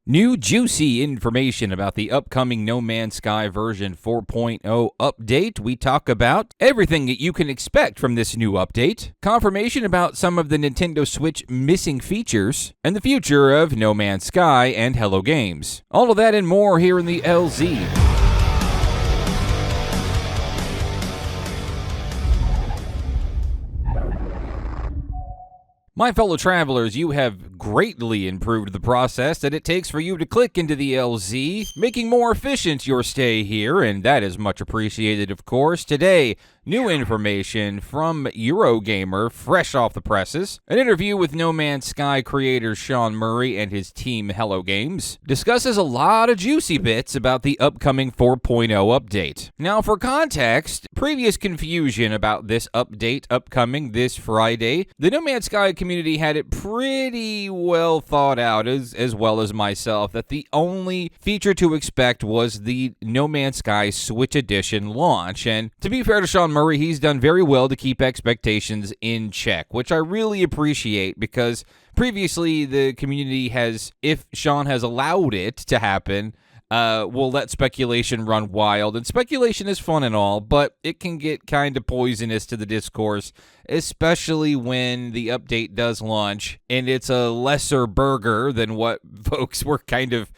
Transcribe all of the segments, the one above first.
New juicy information about the upcoming No Man's Sky version 4.0 update. We talk about everything that you can expect from this new update, confirmation about some of the Nintendo Switch missing features, and the future of No Man's Sky and Hello Games. All of that and more here in the LZ. My fellow travelers, you have greatly improved the process that it takes for you to click into the LZ, making more efficient your stay here, and that is much appreciated, of course. Today, new information from Eurogamer, fresh off the presses. An interview with No Man's Sky creator Sean Murray and his team Hello Games discusses a lot of juicy bits about the upcoming 4.0 update. Now, for context, previous confusion about this update upcoming this Friday, the No Man's Sky community had it pretty well thought out, as well as myself, that the only feature to expect was the No Man's Sky Switch Edition launch. And to be fair to Sean Murray, he's done very well to keep expectations in check, which I really appreciate because previously the community has, if Sean has allowed it to happen, will let speculation run wild. And speculation is fun and all, but it can get kind of poisonous to the discourse, especially when the update does launch and it's a lesser burger than what folks were kind of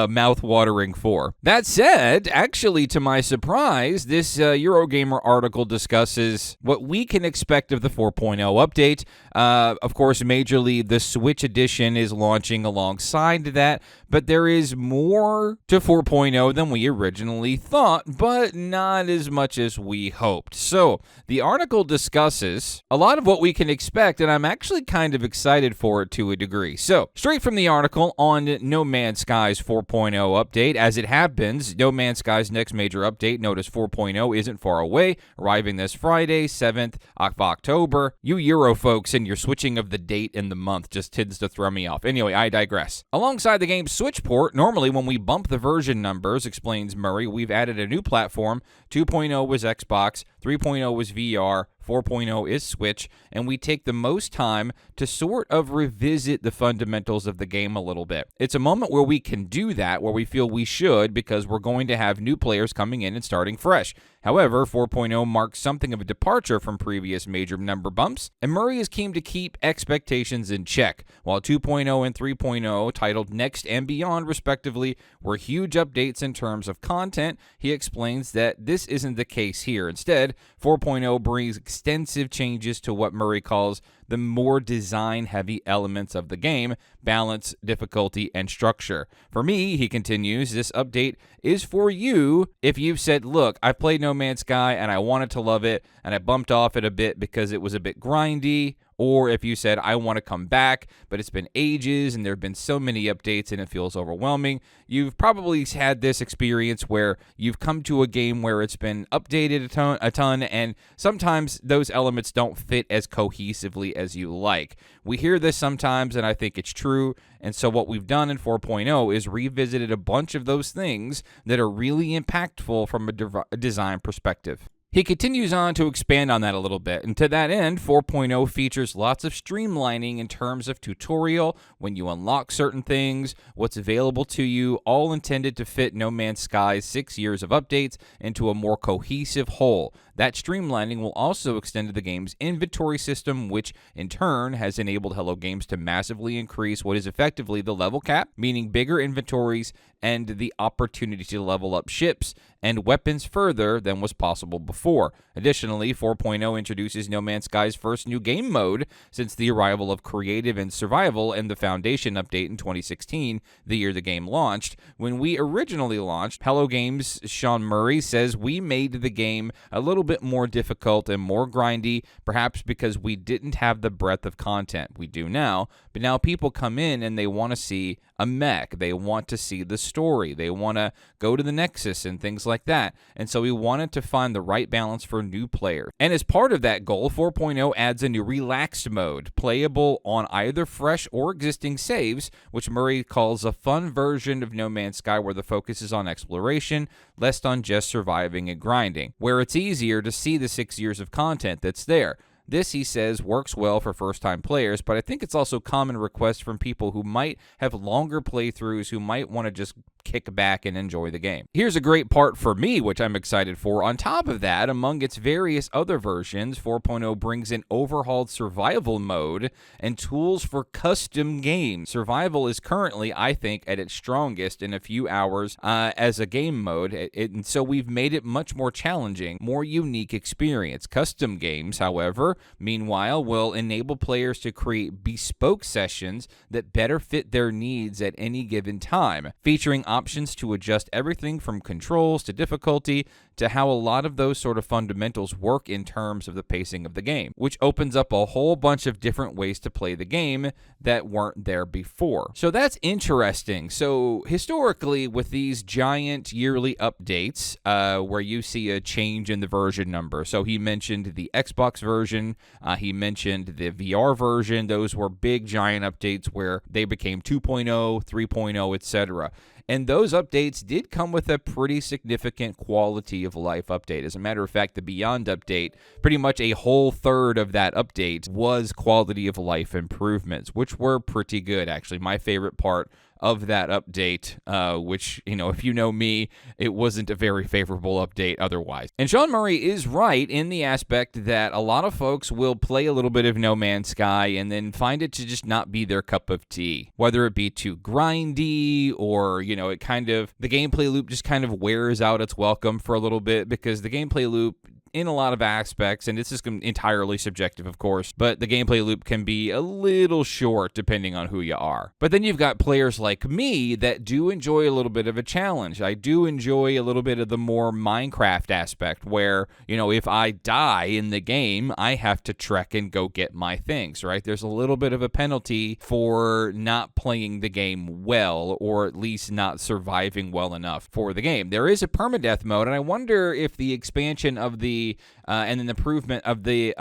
mouth-watering for. That said, actually, to my surprise, this Eurogamer article discusses what we can expect of the 4.0 update. Of course, majorly, the Switch Edition is launching alongside that, but there is more to 4.0 than we originally thought, but not as much as we hoped. So, the article discusses a lot of what we can expect, and I'm actually kind of excited for it to a degree. So, straight from the article on No Man's Sky's 4.0 update. As it happens, No Man's Sky's next major update, known as 4.0, isn't far away, arriving this Friday, 7th of October. You Euro folks and your switching of the date and the month just tends to throw me off. Anyway, I digress. Alongside the game's Switch port, normally when we bump the version numbers, explains Murray, we've added a new platform. 2.0 was Xbox, 3.0 was VR, 4.0 is Switch, and we take the most time to sort of revisit the fundamentals of the game a little bit. It's a moment where we can do that, where we feel we should, because we're going to have new players coming in and starting fresh. However, 4.0 marks something of a departure from previous major number bumps, and Murray is keen to keep expectations in check. While 2.0 and 3.0, titled Next and Beyond respectively, were huge updates in terms of content, he explains that this isn't the case here. Instead, 4.0 brings extensive changes to what Murray calls the more design-heavy elements of the game: balance, difficulty, and structure. For me, he continues, this update is for you if you've said, look, I've played No Man's Sky and I wanted to love it, and I bumped off it a bit because it was a bit grindy, or if you said, I want to come back, but it's been ages and there have been so many updates and it feels overwhelming. You've probably had this experience where you've come to a game where it's been updated a ton, and sometimes those elements don't fit as cohesively as you like. We hear this sometimes, and I think it's true. And so what we've done in 4.0 is revisited a bunch of those things that are really impactful from a design perspective. He continues on to expand on that a little bit, and to that end, 4.0 features lots of streamlining in terms of tutorial, when you unlock certain things, what's available to you, all intended to fit No Man's Sky's 6 years of updates into a more cohesive whole. That streamlining will also extend to the game's inventory system, which in turn has enabled Hello Games to massively increase what is effectively the level cap, meaning bigger inventories and the opportunity to level up ships and weapons further than was possible before. Additionally, 4.0 introduces No Man's Sky's first new game mode since the arrival of Creative and Survival and the Foundation update in 2016, the year the game launched. When we originally launched, Hello Games' Sean Murray says we made the game a little bit more difficult and more grindy, perhaps because we didn't have the breadth of content. We do now, but now people come in and they want to see a mech. They want to see the story. They want to go to the Nexus and things like that. And so we wanted to find the right balance for new players. And as part of that goal, 4.0 adds a new relaxed mode, playable on either fresh or existing saves, which Murray calls a fun version of No Man's Sky where the focus is on exploration, less on just surviving and grinding, where it's easier to see the 6 years of content that's there. This, he says, works well for first-time players, but I think it's also common request from people who might have longer playthroughs, who might want to just kick back and enjoy the game. Here's a great part for me, which I'm excited for. On top of that, among its various other versions, 4.0 brings in Overhauled survival mode and tools for custom games. Survival is currently, I think, at its strongest in a few hours as a game mode, and so we've made it much more challenging, more unique experience. Custom games, however, meanwhile, will enable players to create bespoke sessions that better fit their needs at any given time, featuring options to adjust everything from controls to difficulty to how a lot of those sort of fundamentals work in terms of the pacing of the game, which opens up a whole bunch of different ways to play the game that weren't there before. So that's interesting. So historically, with these giant yearly updates, where you see a change in the version number. So he mentioned the Xbox version, he mentioned the VR version. Those were big giant updates where they became 2.0, 3.0, etc. And those updates did come with a pretty significant quality of life update. As a matter of fact, the Beyond update, pretty much a whole third of that update was quality of life improvements, which were pretty good, actually. My favorite part of that update, which, if you know me, it wasn't a very favorable update otherwise. And Sean Murray is right in the aspect that a lot of folks will play a little bit of No Man's Sky and then find it to just not be their cup of tea, whether it be too grindy or, it kind of, the gameplay loop just kind of wears out its welcome for a little bit, because the gameplay loop, in a lot of aspects, and this is entirely subjective, of course, but the gameplay loop can be a little short depending on who you are. But then you've got players like me that do enjoy a little bit of a challenge. I do enjoy a little bit of the more Minecraft aspect where, if I die in the game, I have to trek and go get my things, right? There's a little bit of a penalty for not playing the game well, or at least not surviving well enough for the game. There is a permadeath mode, and I wonder if the expansion of the and an improvement of the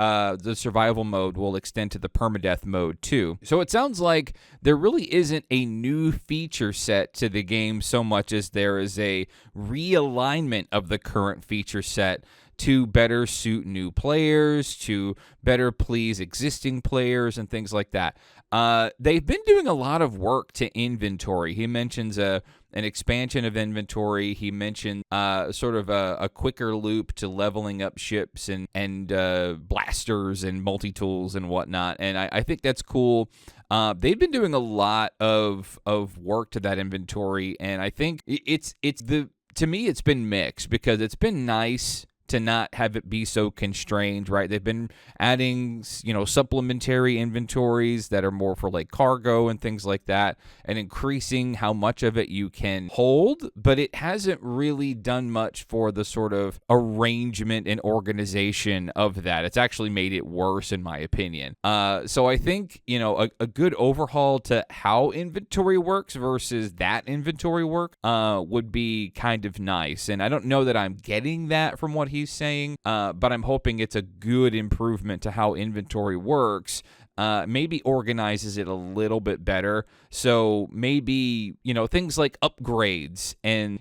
survival mode will extend to the permadeath mode too. So it sounds like there really isn't a new feature set to the game so much as there is a realignment of the current feature set to better suit new players, to better please existing players, and things like that. They've been doing a lot of work to inventory. He mentions an expansion of inventory. He mentioned sort of a quicker loop to leveling up ships and blasters and multi-tools and whatnot. And I think that's cool. They've been doing a lot of work to that inventory, and I think to me it's been mixed, because it's been nice to not have it be so constrained, right? They've been adding, supplementary inventories that are more for like cargo and things like that, and increasing how much of it you can hold, but it hasn't really done much for the sort of arrangement and organization of that. It's actually made it worse, in my opinion. So I think, a good overhaul to how inventory works versus that inventory work would be kind of nice. And I don't know that I'm getting that from what he's saying, but I'm hoping it's a good improvement to how inventory works. Maybe organizes it a little bit better. So maybe, things like upgrades and,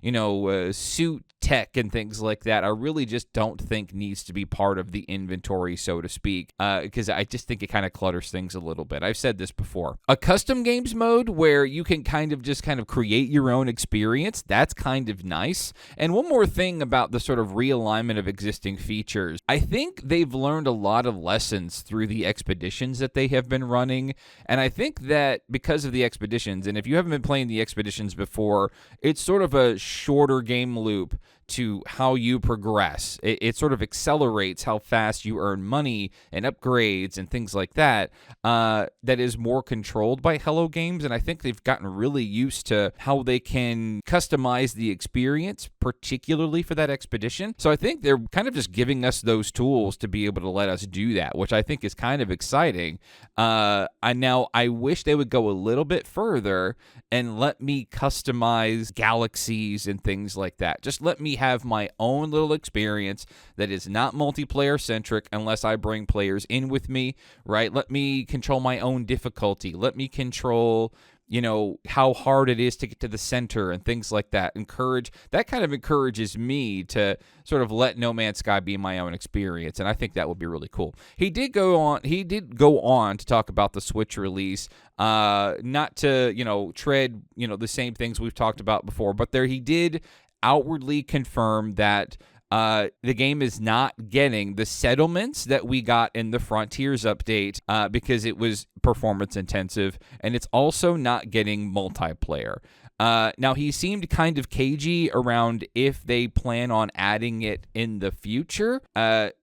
suit tech and things like that, I really just don't think needs to be part of the inventory, so to speak, because I just think it kind of clutters things a little bit. I've said this before. A custom games mode where you can kind of create your own experience, that's kind of nice. And one more thing about the sort of realignment of existing features. I think they've learned a lot of lessons through the expeditions that they have been running, and I think that because of the expeditions, and if you haven't been playing the expeditions before, it's sort of a shorter game loop to how you progress. It sort of accelerates how fast you earn money and upgrades and things like that. That is more controlled by Hello Games, and I think they've gotten really used to how they can customize the experience, particularly for that expedition. So I think they're kind of just giving us those tools to be able to let us do that, which I think is kind of exciting. I wish they would go a little bit further and let me customize galaxies and things like that. Just let me have my own little experience that is not multiplayer centric unless I bring players in with me, right? Let me control my own difficulty. Let me control how hard it is to get to the center and things like that. That kind of encourages me to sort of let No Man's Sky be my own experience, and I think that would be really cool. He did go on to talk about the Switch release, not to tread the same things we've talked about before, but he did outwardly confirm that the game is not getting the settlements that we got in the Frontiers update because it was performance intensive, and it's also not getting multiplayer. Now, he seemed kind of cagey around if they plan on adding it in the future,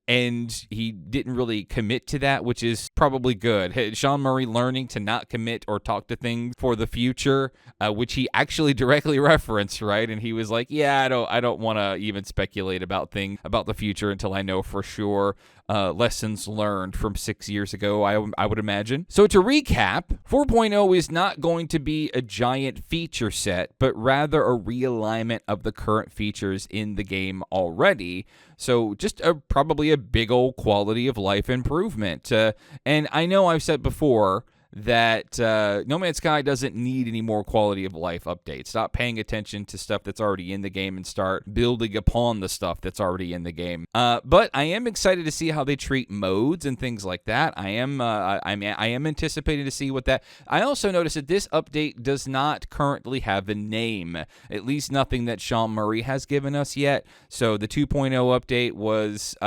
and he didn't really commit to that, which is probably good. Sean Murray learning to not commit or talk to things for the future, which he actually directly referenced, right? And he was like, yeah, I don't want to even speculate about the future until I know for sure. Lessons learned from 6 years ago, I would imagine. So to recap, 4.0 is not going to be a giant feature set, but rather a realignment of the current features in the game already. So just probably a big old quality of life improvement. And I know I've said before that No Man's Sky doesn't need any more quality of life updates. Stop paying attention to stuff that's already in the game and start building upon the stuff that's already in the game. But I am excited to see how they treat modes and things like that. I am anticipating to see what that. I also noticed that this update does not currently have a name, at least nothing that Sean Murray has given us yet. So the 2.0 update was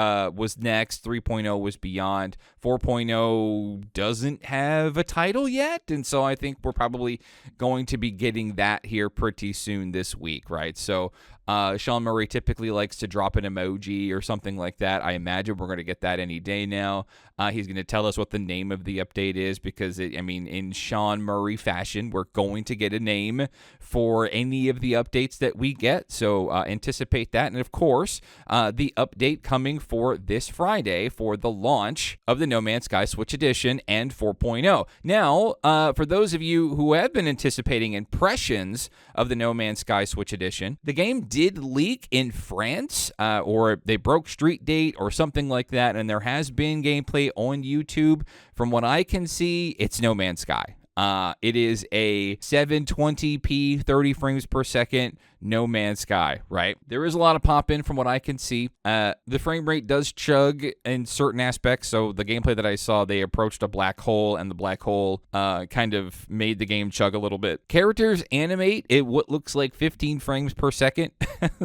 next, 3.0 was beyond, 4.0 doesn't have a title yet, and so I think we're probably going to be getting that here pretty soon this week, right? So Sean Murray typically likes to drop an emoji or something like that. I imagine we're going to get that any day now. He's going to tell us what the name of the update is because, in Sean Murray fashion, we're going to get a name for any of the updates that we get. So anticipate that. And, of course, the update coming for this Friday for the launch of the No Man's Sky Switch Edition and 4.0. Now, for those of you who have been anticipating impressions of the No Man's Sky Switch Edition, the game did leak in France, or they broke street date or something like that, and there has been gameplay on YouTube. From what I can see, it's No Man's Sky. It is a 720p, 30 frames per second, No Man's Sky, right? There is a lot of pop-in from what I can see. The frame rate does chug in certain aspects, so the gameplay that I saw, they approached a black hole, and the black hole kind of made the game chug a little bit. Characters animate at what looks like 15 frames per second,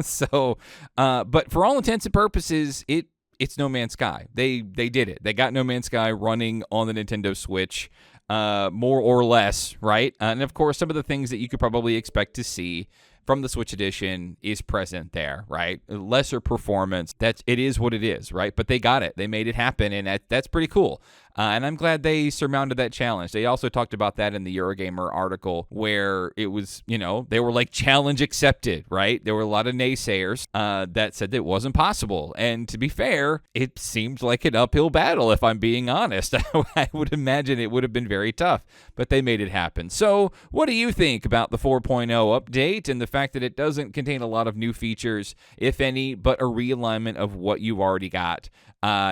so, but for all intents and purposes, it's No Man's Sky. They did it. They got No Man's Sky running on the Nintendo Switch. More or less, right? And of course, some of the things that you could probably expect to see from the Switch Edition is present there, right? Lesser performance. It is what it is, right? But they got it. They made it happen, and that's pretty cool. And I'm glad they surmounted that challenge. They also talked about that in the Eurogamer article where it was, they were like challenge accepted, right? There were a lot of naysayers that said that it wasn't possible. And to be fair, it seemed like an uphill battle, if I'm being honest. I would imagine it would have been very tough, but they made it happen. So what do you think about the 4.0 update and the fact that it doesn't contain a lot of new features, if any, but a realignment of what you've already got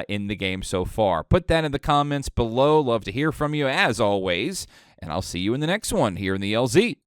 in the game so far? Put that in the comments below. Love to hear from you as always, and I'll see you in the next one here in the LZ.